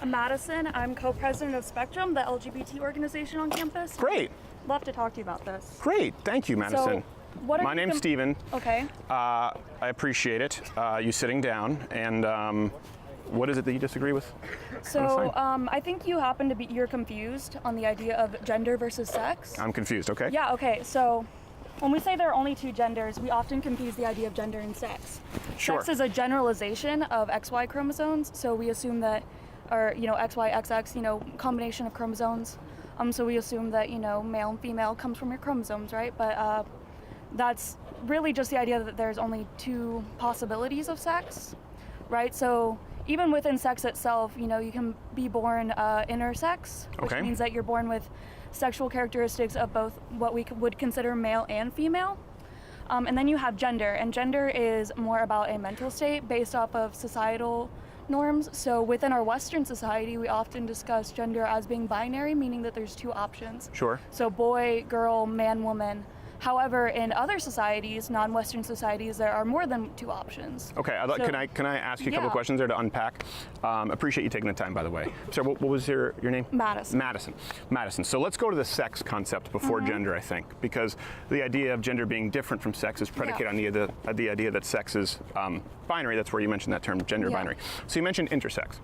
I'm Madison. I'm co-president of Spectrum, the LGBT organization on campus. Great. Love to talk to you about this. Great. Thank you, Madison. So, what are My name's Steven. Okay. I appreciate it. You sitting down. And what is it that you disagree with? So I think you happen to be, you're confused on the idea of gender versus sex. I'm confused, okay? Yeah, okay. So when we say there are only two genders, we often confuse the idea of gender and sex. Sure. Sex is a generalization of XY chromosomes, so we assume that, or, XY, XX, combination of chromosomes. So we assume that, male and female comes from your chromosomes, right? But that's really just the idea that there's only two possibilities of sex, right? So even within sex itself, you can be born intersex, which means that you're born with sexual characteristics of both what we would consider male and female. And then you have gender, and gender is more about a mental state based off of societal norms. So within our Western society, we often discuss gender as being binary, meaning that there's two options. Sure. So boy, girl, man, woman. However, in other societies, non-Western societies, there are more than two options. Okay, can I ask you a couple of questions there to unpack? Appreciate you taking the time, by the way. So what was your name? Madison. Madison. So let's go to the sex concept before gender, I think, because the idea of gender being different from sex is predicated on the idea that sex is binary. That's where you mentioned that term, gender binary. So you mentioned intersex.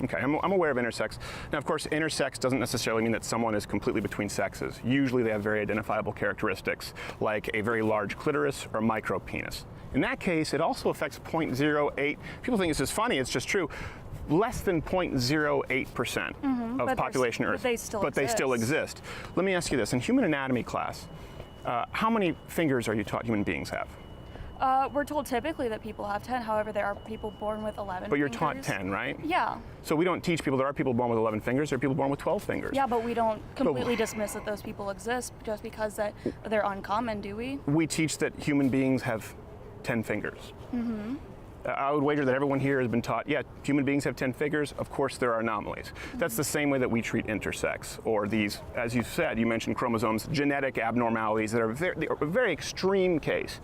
Okay, I'm aware of intersex. Now, of course, intersex doesn't necessarily mean that someone is completely between sexes. Usually they have very identifiable characteristics, like a very large clitoris or micro penis. In that case, it also affects 0.08. People think this is funny, it's just true. Less than 0.08% of population Earth. But they still exist. Let me ask you this, in human anatomy class, how many fingers are you taught human beings have? We're told typically that people have 10, however, there are people born with 11 But you're fingers. taught 10, right? Yeah. So we don't teach people, there are people born with 11 fingers, there are people born with 12 fingers. Yeah, but we don't completely dismiss that those people exist just because that they're uncommon, do we? We teach that human beings have 10 fingers. I would wager that everyone here has been taught, yeah, human beings have 10 fingers, of course there are anomalies. That's the same way that we treat intersex, or these, as you said, you mentioned chromosomes, genetic abnormalities that are a very extreme case.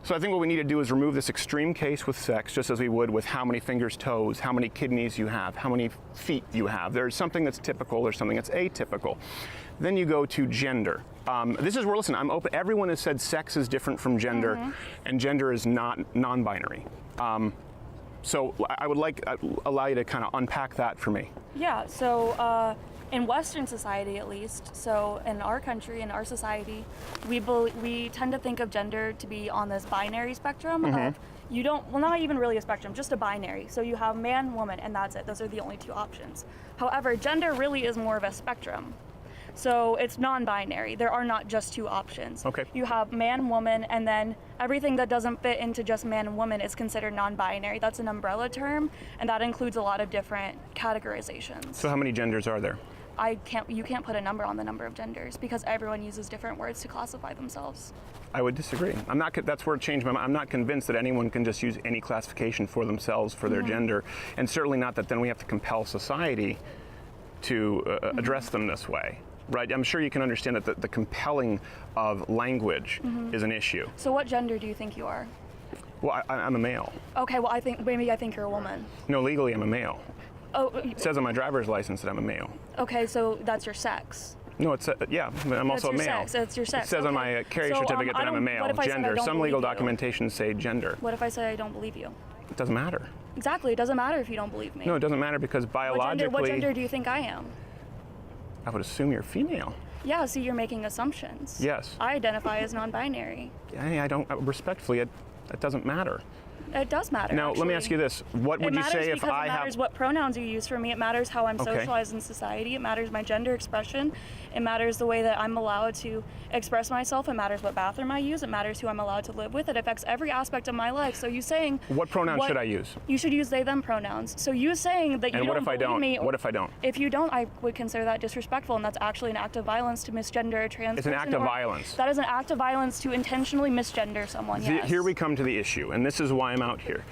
So I think what we need to do is remove this extreme case with sex, just as we would with how many fingers, toes, how many kidneys you have, how many feet you have. There's something that's typical, there's something that's atypical. Then you go to gender. This is where, listen, I'm open. Everyone has said sex is different from gender, and gender is not non-binary. So I would allow you to kind of unpack that for me. Yeah, so in Western society at least, so in our country, in our society, we tend to think of gender to be on this binary spectrum of not even really a spectrum, just a binary. So you have man, woman, and that's it. Those are the only two options. However, gender really is more of a spectrum. So it's non-binary. There are not just two options. Okay. You have man, woman, and then everything that doesn't fit into just man and woman is considered non-binary. That's an umbrella term, and that includes a lot of different categorizations. So how many genders are there? You can't put a number on the number of genders because everyone uses different words to classify themselves. I would disagree. That's where it changed my mind. I'm not convinced that anyone can just use any classification for themselves for their gender, and certainly not that then we have to compel society to address them this way. Right, I'm sure you can understand that the compelling of language is an issue. So what gender do you think you are? Well, I'm a male. Okay, well I think you're a woman. No, legally I'm a male. Oh, it says on my driver's license that I'm a male. Okay, so that's your sex. No, yeah, I'm also a male. Sex. It's your sex. It says on my carrier certificate that I'm a male. Gender. Some legal documentations say gender. What if I say I don't believe you? It doesn't matter. Exactly, it doesn't matter if you don't believe me. No, it doesn't matter because biologically. What gender do you think I am? I would assume you're female. Yeah, see, you're making assumptions. Yes. I identify as non-binary. I don't, respectfully, it doesn't matter. It does matter. Now, let me ask you this. What would you say if I have... It matters what pronouns you use for me. It matters how I'm socialized in society. It matters my gender expression. It matters the way that I'm allowed to express myself. It matters what bathroom I use. It matters who I'm allowed to live with. It affects every aspect of my life. So you saying... What pronouns should I use? You should use they, them pronouns. So you saying that you don't believe me... What if I don't? If you don't, I would consider that disrespectful, and that's actually an act of violence to misgender a trans person. It's an act of violence. That is an act of violence to intentionally misgender someone, yes. Here we come to the issue, and this is why I'm out here.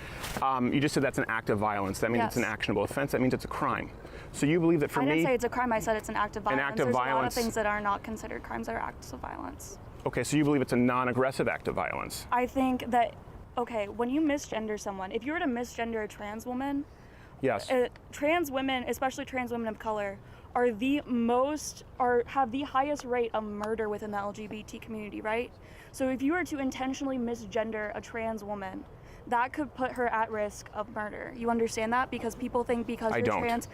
You just said that's an act of violence. That means it's an actionable offense. That means it's a crime. So you believe that for me... I didn't say it's a crime. I said it's an act of violence. An act of There's violence. a lot of things that are not considered crimes that are acts of violence. Okay, so you believe it's a non-aggressive act of violence. I think that, okay, when you misgender someone, if you were to misgender a trans woman, Yes. Trans women, especially trans women of color, have the highest rate of murder within the LGBT community, right? So if you were to intentionally misgender a trans woman, that could put her at risk of murder. You understand that? Because people think because I you're don't. trans.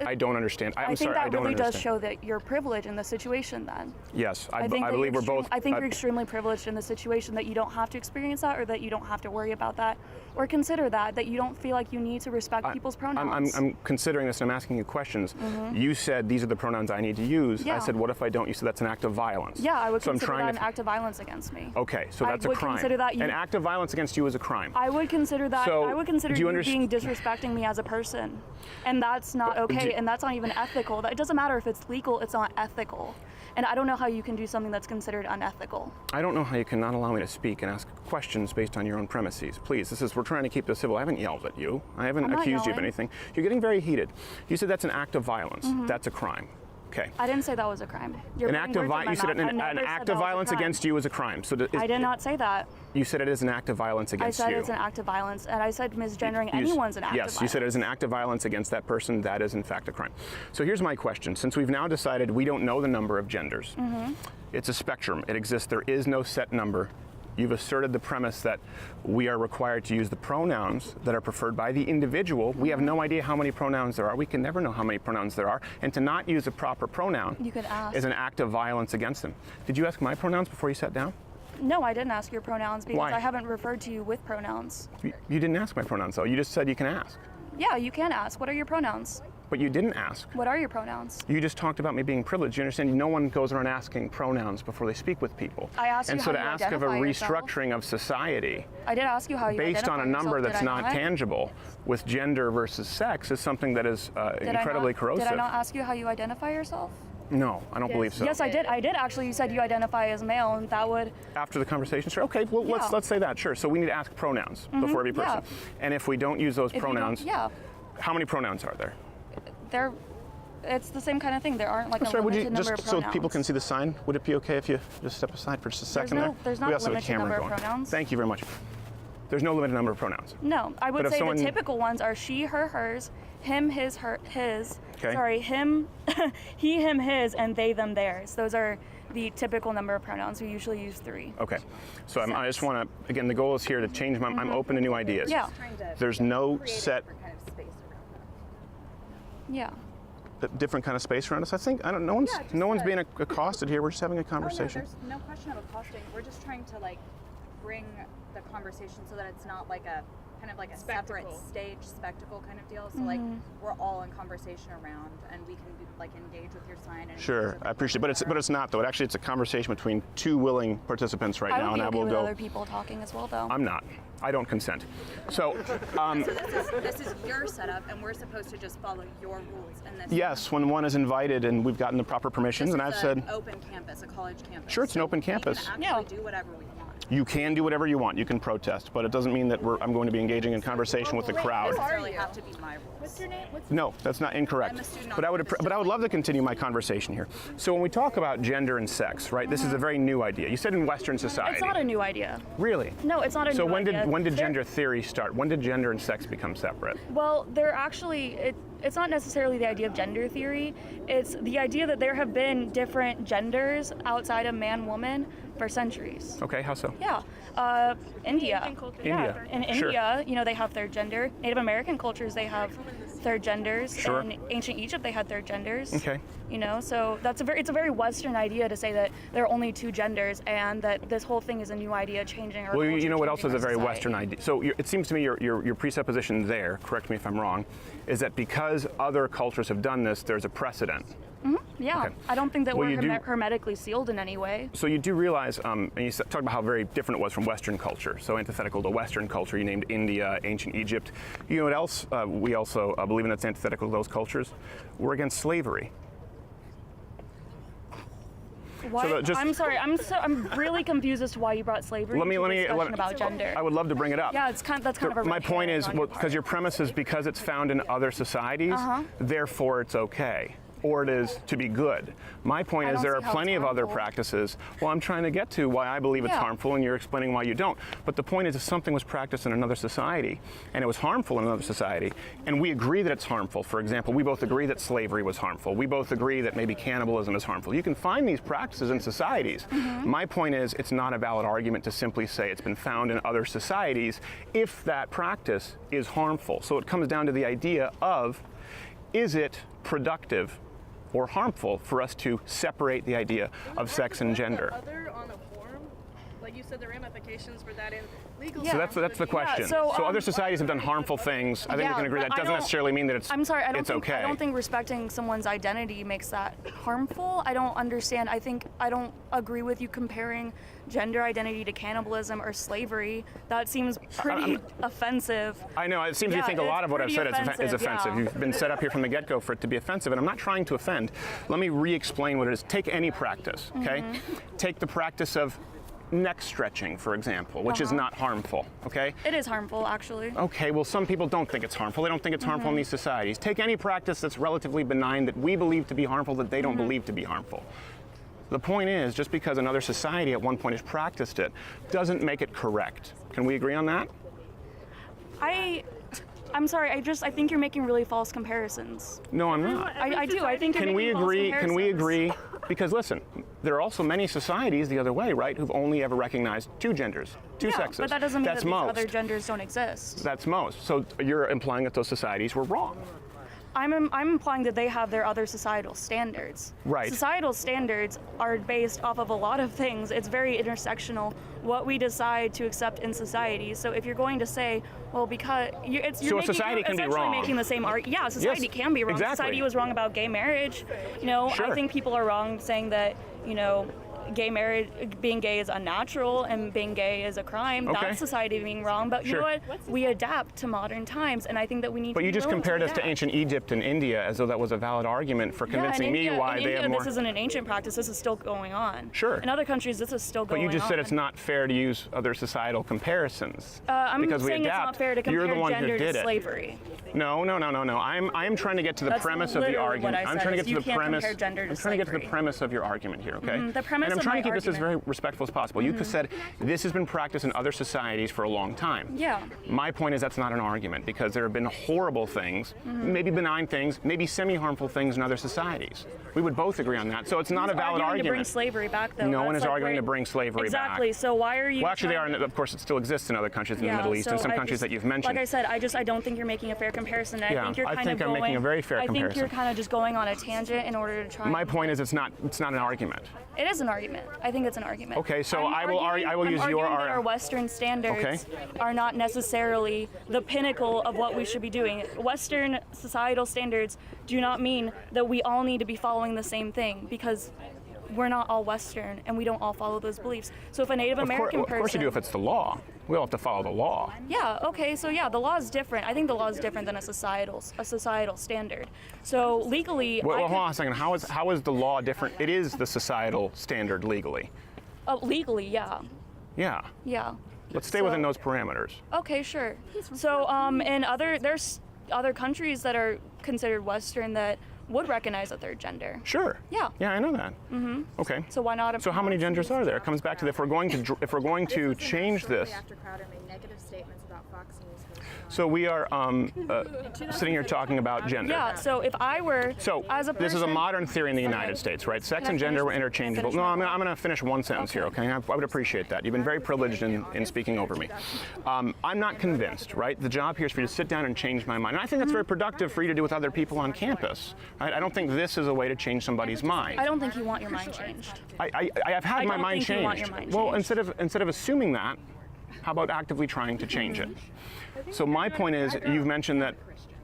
I don't understand. I think that really does show that you're privileged in the situation then. Yes, I think believe we're both. I think you're extremely privileged in the situation that you don't have to experience that, or that you don't have to worry about that, or consider that you don't feel like you need to respect people's pronouns. I'm considering this and I'm asking you questions. You said these are the pronouns I need to use. Yeah. I said, what if I don't? You said that's an act of violence. Yeah, I would so consider I'm that an act of violence against me. Okay, so that's a crime. I would consider that an act of violence against you is a crime. I would consider that. So, I would consider do you you being disrespecting me as a person, and that's not okay, and that's not even ethical. It doesn't matter if it's legal; it's not ethical. And I don't know how you can do something that's considered unethical. I don't know how you can not allow me to speak and ask questions based on your own premises. Please, we're trying to keep this civil. I haven't yelled at you. I haven't accused you of anything. You're getting very heated. You said that's an act of violence. That's a crime. Okay. I didn't say that was a crime. You said an act of violence against you is a crime. So I did not say that. You said it is an act of violence against you. I said it's an act of violence, and I said misgendering anyone's an act of violence. Yes, you said it is an act of violence against that person. That is in fact a crime. So here's my question. Since we've now decided we don't know the number of genders, it's a spectrum. It exists. There is no set number. You've asserted the premise that we are required to use the pronouns that are preferred by the individual. We have no idea how many pronouns there are. We can never know how many pronouns there are. And to not use a proper pronoun is an act of violence against them. Did you ask my pronouns before you sat down? No, I didn't ask your pronouns because Why? I haven't referred to you with pronouns. You didn't ask my pronouns, though. You just said you can ask. Yeah, you can ask. What are your pronouns? But you didn't ask. What are your pronouns? You just talked about me being privileged. You understand? No one goes around asking pronouns before they speak with people. I asked you and how so you to ask of a restructuring of society I did ask you how you based on a number yourself. that's not tangible with gender versus sex is something that is incredibly corrosive. Did I not ask you how you identify yourself? No, I don't believe so. Yes, I did. I did actually. You said you identify as male, and that would. After the conversation, sure. Okay, well, let's say that. Sure. So we need to ask pronouns before every person. Yeah. And if we don't use those pronouns, how many pronouns are there? It's the same kind of thing. There aren't like a limited number of pronouns. So people can see the sign, would it be okay if you just step aside for just a second? There's not a limited number of pronouns. Thank you very much. There's no limited number of pronouns. No, I would say the typical ones are she, her, hers, him, his, her, his. Okay. Sorry, him, he, him, his, and they, them, theirs. Those are the typical number of pronouns. We usually use 3. Okay. So I just want to, again, the goal is here to change I'm open to new ideas. Yeah. There's no set. Yeah. Different kind of space around us. No one's being accosted here. We're just having a conversation. Oh, no, there's no question of accosting. We're just trying to bring the conversation so that it's not like a kind of like a separate stage spectacle kind of deal. So we're all in conversation around, and we can engage with your sign. And sure, I appreciate it, but it's not though. It's a conversation between 2 willing participants right now, and I will go. Other people talking as well, though. I'm not. I don't consent. So. So this is your setup, and we're supposed to just follow your rules. And this. Yes, when one is invited and we've gotten the proper permissions, and I've said. An open campus, a college campus. Sure, it's an open campus. We can actually do whatever we want. You can do whatever you want. You can protest, but it doesn't mean that I'm going to be engaging in conversation with the crowd. Necessarily have to be my rules. What's your name? No, that's not incorrect. I'm a student But I would love to continue my conversation here. So when we talk about gender and sex, right? This is a very new idea. You said in Western society. It's not a new idea. Really? No, it's not a new idea. So when did gender theory start? When did gender and sex become separate? Well, it's not necessarily the idea of gender theory. It's the idea that there have been different genders outside of man-woman for centuries. Okay, how so? Yeah. India. India. In Sure. India, they have third gender. Native American cultures, they have third genders. Sure. In ancient Egypt, they had third genders. Okay. So it's a very Western idea to say that there are only 2 genders and that this whole thing is a new idea changing our culture. Well, you know what else is a very society. Western idea? So it seems to me your presupposition there, correct me if I'm wrong, is that because other cultures have done this, there's a precedent. Yeah, Okay. I don't think that Well, we're hermetically sealed in any way. So you do realize, and you talked about how very different it was from Western culture. So antithetical to Western culture, you named India, ancient Egypt. You know what else we also believe in that's antithetical to those cultures? We're against slavery. Why? So I'm sorry. I'm really confused as to why you brought slavery into the discussion about gender. I would love to bring it up. Yeah, that's kind of a my red point herring is on your because your premise is because it's found in other societies, therefore it's okay. or it is to be good. My point I is don't there are see how plenty it's of other harmful. practices. Well, I'm trying to get to why I believe it's Yeah. harmful, and you're explaining why you don't. But the point is, if something was practiced in another society and it was harmful in another society, and we agree that it's harmful, for example, we both agree that slavery was harmful. We both agree that maybe cannibalism is harmful. You can find these practices in societies. My point is, it's not a valid argument to simply say it's been found in other societies if that practice is harmful. So it comes down to the idea of, is it productive or harmful for us to separate the idea of sex and gender? Other on a form, like you said, the ramifications for that in legal. Yeah. So that's the question. so, Other societies have done harmful things. I think we Yeah, can agree but that I doesn't don't- necessarily mean that it's I'm sorry, I don't it's think okay. I don't think respecting someone's identity makes that harmful. I don't understand. I don't agree with you comparing gender identity to cannibalism or slavery. That seems pretty offensive. I know, it seems you Yeah, think a lot it's of what I've pretty said is offensive, offensive. yeah. You've been set up here from the get-go for it to be offensive, and I'm not trying to offend. Let me re-explain what it is. Take any practice, okay? Take the practice of neck stretching, for example, which is not harmful, okay? It is harmful, actually. Okay, well, some people don't think it's harmful. They don't think it's harmful in these societies. Take any practice that's relatively benign that we believe to be harmful that they don't believe to be harmful. The point is, just because another society at one point has practiced it doesn't make it correct. Can we agree on that? I'm sorry. I think you're making really false comparisons. No, I'm not. I do. I think you're Can we making false agree? Can we comparisons. agree? Because listen, there are also many societies the other way, right, who've only ever recognized two genders, two Yeah, sexes. but that doesn't mean That's that these most. other genders don't exist. That's most. So you're implying that those societies were wrong. I'm implying that they have their other societal standards. Right. Societal standards are based off of a lot of things. It's very intersectional what we decide to accept in society. So if you're going to say, well, because you're So a making, society you're can be essentially wrong. making the same argument. Yeah, society Yes, can be wrong. exactly. Society was wrong about gay marriage. You know, Sure. I think people are wrong saying that, you know, gay marriage, being gay is unnatural and being gay is a crime. Okay. That's society being wrong. But you Sure. know what? We adapt to modern times, and I think that we need But to you be just willing compared us to adapt. ancient Egypt and India as though that was a valid argument for convincing in me India, why in they India, have more. this isn't an ancient practice. This is still going on. Sure. In other countries, this is still But going on. you just said it's not fair to use other societal comparisons. I'm because we saying adapt. it's not fair to compare You're the one gender who did to it. slavery. No. I'm trying to get to the That's premise of the literally argument. what I I'm said, trying to is get to you the can't premise. compare gender to I'm trying to get to the slavery. premise of your argument here, okay? The premise and I'm of trying my to keep this as argument. very respectful as possible. You said this has been practiced in other societies for a long time. Yeah. My point is that's not an argument because there have been horrible things, maybe benign things, maybe semi-harmful things in other societies. We would both agree on that. So it's not a valid Arguing argument. to bring slavery back, though. No one That's is like arguing where- to bring slavery exactly. back. So why are you? Well, actually, they trying- are. Of course, it still exists in other countries in the Yeah, Middle East and so some I countries just- that you've mentioned. Like I said, I don't think you're making a fair comparison. Yeah, I think you're I kind think of I'm going. making a very fair I think comparison. you're kind of just going on a tangent in order to try. My point is, it's not an argument. It is an argument. I think it's an argument. Okay, so I'm I will arguing use your that our Western standards Okay. are not necessarily the pinnacle of what we should be doing. Western societal standards do not mean that we all need to be following the same thing, because we're not all Western and we don't all follow those beliefs. So if a Native American Of course you do if person, it's the law. We all have to follow the law. yeah, okay, so yeah, the law is different. I think the law is different than a societal standard. So legally, Well, I hold could- on a second. How is the law different? It is the societal standard legally. legally, yeah, Yeah. yeah. Let's stay So- within those parameters. Okay, sure. So, there's other countries that are considered Western that would recognize a third gender. Sure. Yeah. Yeah, I know that. Mm-hmm. Okay. So why not? So how many genders are there? It comes back to if we're going to change this. After Crowder made negative statements about Fox News. So we are sitting here talking about gender. Yeah. So if I were, So as a person, this is a modern theory in the United States, right? Sex and gender were interchangeable. No, I'm going to finish one sentence here, okay? I would appreciate that. You've been very privileged in speaking over me. I'm not convinced, right? The job here is for you to sit down and change my mind. And I think that's very productive for you to do with other people on campus. Right? I don't think this is a way to change somebody's mind. I don't think you want your mind changed. I have had I my don't mind think you want changed. your mind Well, changed. instead of assuming that, how about actively trying to change it? So my point is, you've mentioned that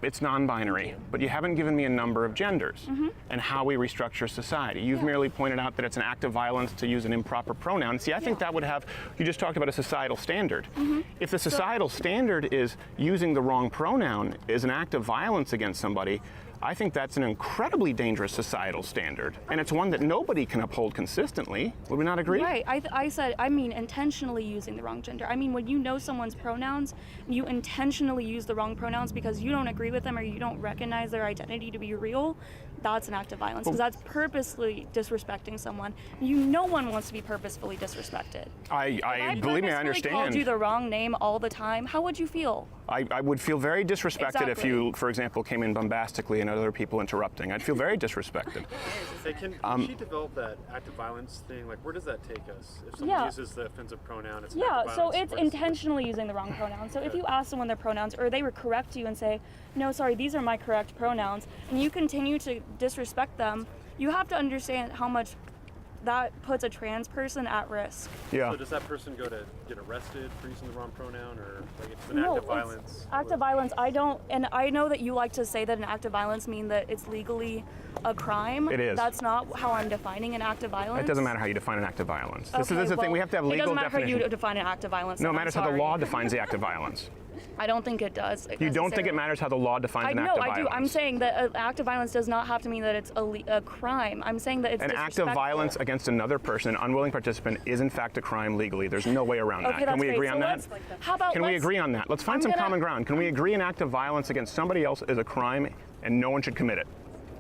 it's non-binary, but you haven't given me a number of genders and how we restructure society. You've merely pointed out that it's an act of violence to use an improper pronoun. See, I think that would have, you just talked about a societal standard. If the societal standard is using the wrong pronoun is an act of violence against somebody, I think that's an incredibly dangerous societal standard, and it's one that nobody can uphold consistently. Would we not agree? Right. I mean intentionally using the wrong gender. I mean when you know someone's pronouns, you intentionally use the wrong pronouns because you don't agree with them or you don't recognize their identity to be real, that's an act of violence because that's purposely disrespecting someone. No one wants to be purposefully disrespected. I believe me, I If I understand. called you the wrong name all the time, how would you feel? I would feel very disrespected if Exactly. you, for example, came in bombastically and other people interrupting. I'd feel very disrespected. Hey, can she develop that active violence thing? Like, where does that take us? If someone Yeah. uses the offensive pronoun, it's Yeah, active so violence. it's What is- intentionally using the wrong pronoun. So if you ask someone their pronouns or they would correct you and say, no, sorry, these are my correct pronouns, and you continue to disrespect them, you have to understand how much that puts a trans person at risk. Yeah. So does that person go to get arrested for using the wrong pronoun, or like it's an act of violence? Act of violence, I know that you like to say that an act of violence means that it's legally a crime. It is. That's not how I'm defining an act of violence. It doesn't matter how you define an act of violence. This Okay, is the thing. We have to have It legal doesn't matter how definition. you define an act of violence. No, it then, matters I'm how the law sorry. defines the act of violence. I don't think it does. You don't think it matters how the law defines an act of violence? I do. I'm saying that an act of violence does not have to mean that it's a crime. I'm saying that it's An act of disrespectful. violence against another person, an unwilling participant, is in fact a crime legally. There's no way around Okay, that. that's Can we great. agree So on that? let's- How about Can we let's- agree on that? Let's find I'm some gonna- common ground. Can we agree an act of violence against somebody else is a crime and no one should commit it?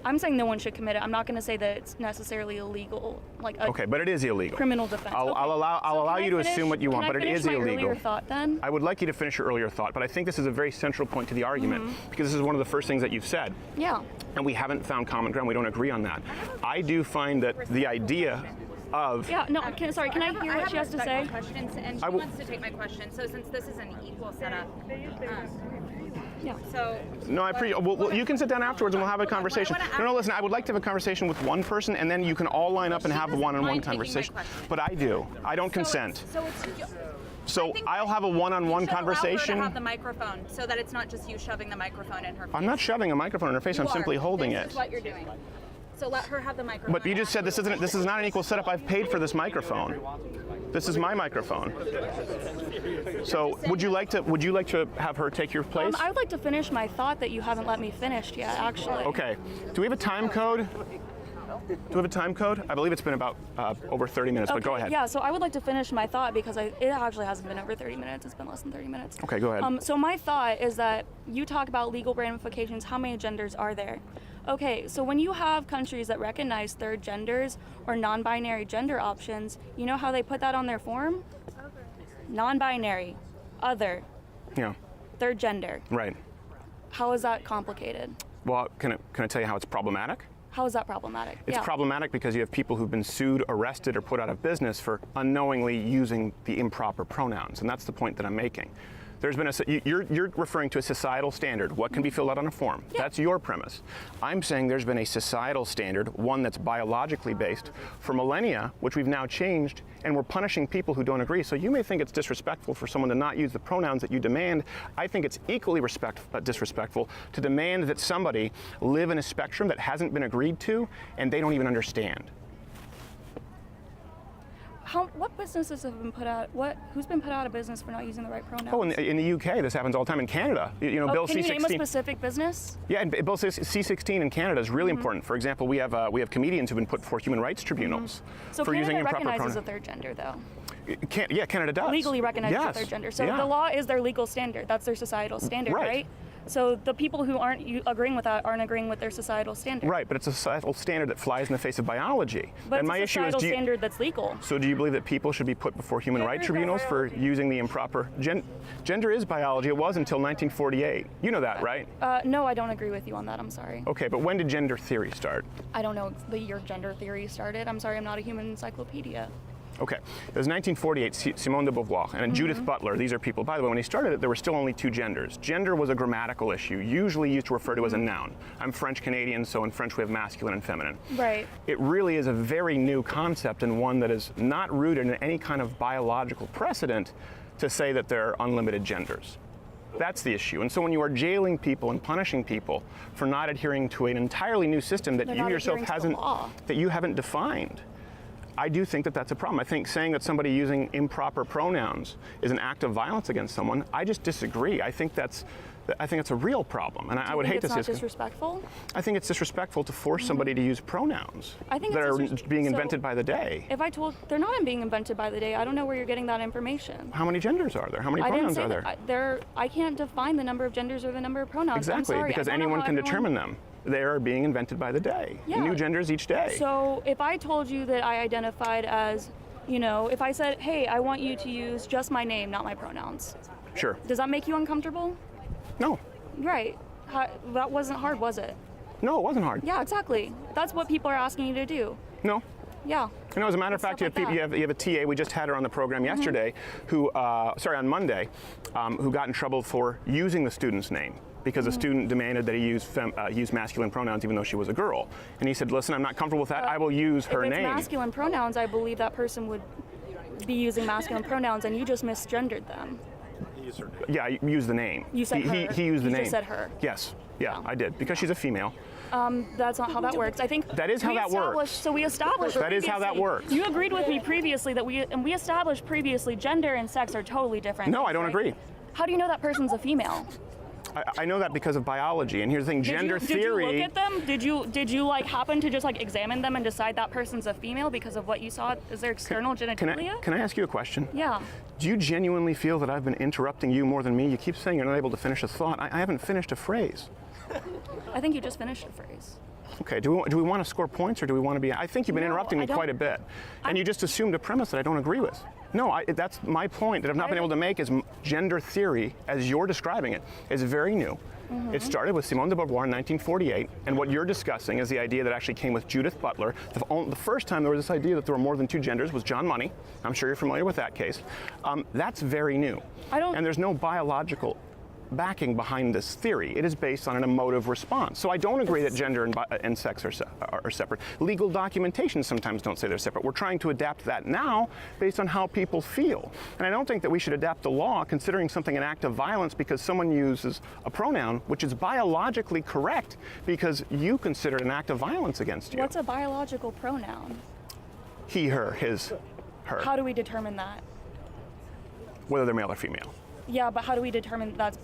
I'm saying no one should commit it. I'm not going to say that it's necessarily illegal, like a Okay, but it is illegal. criminal defense. I'll Okay. allow So allow can you I to finish- assume what you want, can but I it is finish my illegal. earlier thought then? I would like you to finish your earlier thought, but I think this is a very central point to the argument because this is one of the first things that you've said. Yeah. And we haven't found common ground. We don't agree on that. I do find that the idea of Yeah. No. Can I hear what she has to say? Questions, and she I will- wants to take my question. So since this is an equal setup, Yeah. so no, I appreciate. Well, you can sit down afterwards and we'll have a conversation. No, listen. I would like to have a conversation with one person, and then you can all line up and have a doesn't one-on-one mind taking my conversation. question. But I do. I don't consent. So it's So I'll have a one-on-one you should allow her conversation. to have the microphone, so that it's not just you shoving the microphone in her face. I'm not shoving a microphone in her face. I'm You simply are. holding This it. is what you're doing. So let her have the microphone. But you just said this is not an equal setup. I've paid for this microphone. This is my microphone. So would you like to have her take your place? I would like to finish my thought that you haven't let me finish yet. Actually. Okay. Do we have a time code? Do we have a time code? I believe it's been about over 30 minutes, but go Okay, ahead. Yeah, so I would like to finish my thought because it actually hasn't been over 30 minutes. It's been less than 30 minutes. Okay, go ahead. So my thought is that you talk about legal ramifications. How many genders are there? Okay, so when you have countries that recognize third genders or non-binary gender options, you know how they put that on their form? Non-binary, other, Yeah, third gender. right. How is that complicated? Well, can I tell you how it's problematic? How is that problematic? It's problematic because you have people who've been sued, arrested, or put out of business for unknowingly using the improper pronouns, and that's the point that I'm making. There's been you're referring to a societal standard. What can be filled out on a form? Yeah. That's your premise. I'm saying there's been a societal standard, one that's biologically based, for millennia, which we've now changed, and we're punishing people who don't agree. So you may think it's disrespectful for someone to not use the pronouns that you demand. I think it's equally disrespectful to demand that somebody live in a spectrum that hasn't been agreed to, and they don't even understand. What businesses have been put out? Who's been put out of business for not using the right pronouns? Oh, in the UK, this happens all the time. In Canada, Bill can you C-16. name a specific business? Yeah, and Bill C-16 in Canada is really important. For example, we have comedians who've been put before human rights tribunals So for Canada using improper recognizes pronouns. a third gender, though. Canada does. Legally recognizes Yes. a third gender. So Yeah. the law is their legal standard. That's their societal standard, Right. right? So the people who aren't agreeing with that aren't agreeing with their societal standard. Right, but it's a societal standard that flies in the face of biology. But and it's my a issue is, societal standard that's legal. so do you believe that people should be put before human rights tribunals for using the improper gender is biology? It was until 1948. You know that, right? No, I don't agree with you on that. I'm sorry. Okay, but when did gender theory start? I don't know the year gender theory started. I'm sorry, I'm not a human encyclopedia. Okay, it was 1948, Simone de Beauvoir and Judith Butler. These are people, by the way, when he started it, there were still only two genders. Gender was a grammatical issue, usually used to refer to as a noun. I'm French-Canadian, so in French we have masculine and feminine. Right. It really is a very new concept and one that is not rooted in any kind of biological precedent to say that there are unlimited genders. That's the issue. And so when you are jailing people and punishing people for not adhering to an entirely new system that They're you not yourself adhering to the hasn't, law. that you haven't defined, I do think that that's a problem. I think saying that somebody using improper pronouns is an act of violence against someone, I just disagree. I think that's I think it's a real problem, and I would hate to see it's us. not disrespectful. I think it's disrespectful to force somebody to use pronouns I think that are it's being so invented by the day. If I told they're not being invented by the day, I don't know where you're getting that information. How many genders are there? How many I didn't pronouns say are there? that. I can't define the number of genders or the number of pronouns. I'm Exactly, sorry. because I don't know anyone how can everyone- determine them. They are being invented by the day. Yeah. New genders each day. So if I told you that I identified as, if I said, hey, I want you to use just my name, not my pronouns, Sure. does that make you uncomfortable? No. Right. That wasn't hard, was it? No, it wasn't hard. Yeah, exactly. That's what people are asking you to do. No. Yeah. As a matter of fact, you Stuff like have a TA. We just had her on the program yesterday, on Monday, who got in trouble for using the student's name because a student demanded that he use masculine pronouns even though she was a girl. And he said, "Listen, I'm not comfortable with that. I will use her If it's name." masculine pronouns, I believe that person would be using masculine pronouns, and you just misgendered them. Use her name. Yeah, you use the name. You said her. He used the You name. just said her. Yes. Yeah, I did because she's a female. That's not how that works. I think That is how that works. So we established. That is how that previously- works. You agreed with me previously that we established previously gender and sex are totally different. No, things, I don't right? agree. How do you know that person's a female? I know that because of biology. And here's the thing: gender theory. Did you look at them? Did you happen to just examine them and decide that person's a female because of what you saw? Is there external genitalia? Can I ask you a question? Yeah. Do you genuinely feel that I've been interrupting you more than me? You keep saying you're not able to finish a thought. I haven't finished a phrase. I think you just finished a phrase. Okay, do we want to score points or do we want to be? I think you've been No, interrupting me I don't- quite a bit. And you just assumed a premise that I don't agree with. No, that's my point that I've not been able to make is gender theory, as you're describing it, is very new. It started with Simone de Beauvoir in 1948, and what you're discussing is the idea that actually came with Judith Butler. The first time there was this idea that there were more than two genders was John Money. I'm sure you're familiar with that case. That's very new. And there's no biological backing behind this theory. It is based on an emotive response. So I don't agree that gender and sex are separate. Legal documentation sometimes don't say they're separate. We're trying to adapt that now based on how people feel. And I don't think that we should adapt the law considering something an act of violence because someone uses a pronoun which is biologically correct because you consider it an act of violence against you. What's a biological pronoun? He, her, his, her. How do we determine that? Whether they're male or female. Yeah, but how do we determine that's?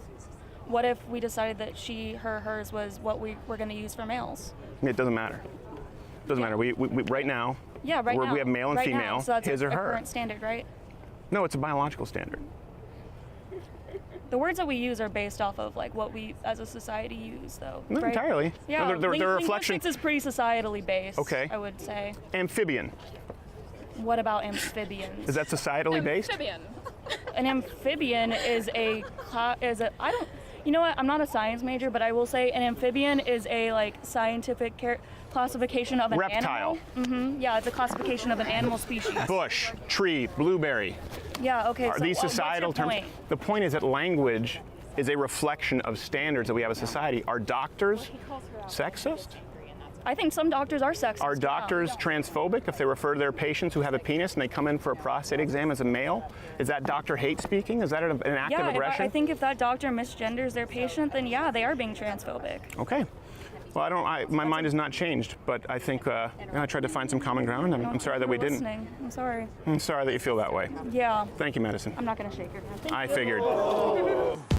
What if we decided that she, her, hers was what we were going to use for males? It doesn't matter. Doesn't matter. We right now. Yeah, right now. We have male and right female. Now. So that's his a or her. current standard, right? No, it's a biological standard. The words that we use are based off of what we as a society use, though. Not right? entirely. Yeah, No, they're a reflection. Linguistics is pretty societally based. Okay. I would say. Amphibian. What about amphibians? Is that societally based? Amphibian. An amphibian is I don't. You know what? I'm not a science major, but I will say an amphibian is a scientific classification of an Reptile. animal. Yeah, it's a classification of an animal species. Bush, tree, blueberry. Yeah. Okay. Are so these what's your societal terms? point? The point is that language is a reflection of standards that we have as a society. Are doctors sexist? I think some doctors are sexist. Are yeah. doctors transphobic if they refer to their patients who have a penis and they come in for a prostate exam as a male? Is that doctor hate speaking? Is that an act of aggression? I think if that doctor misgenders their patient, then yeah, they are being transphobic. Okay. Well, my mind has not changed, but I think I tried to find some common ground. I'm sorry that we didn't. Listening. I'm sorry. I'm sorry that you feel that way. Yeah. Thank you, Madison. I'm not going to shake your hand. Thank I you. figured.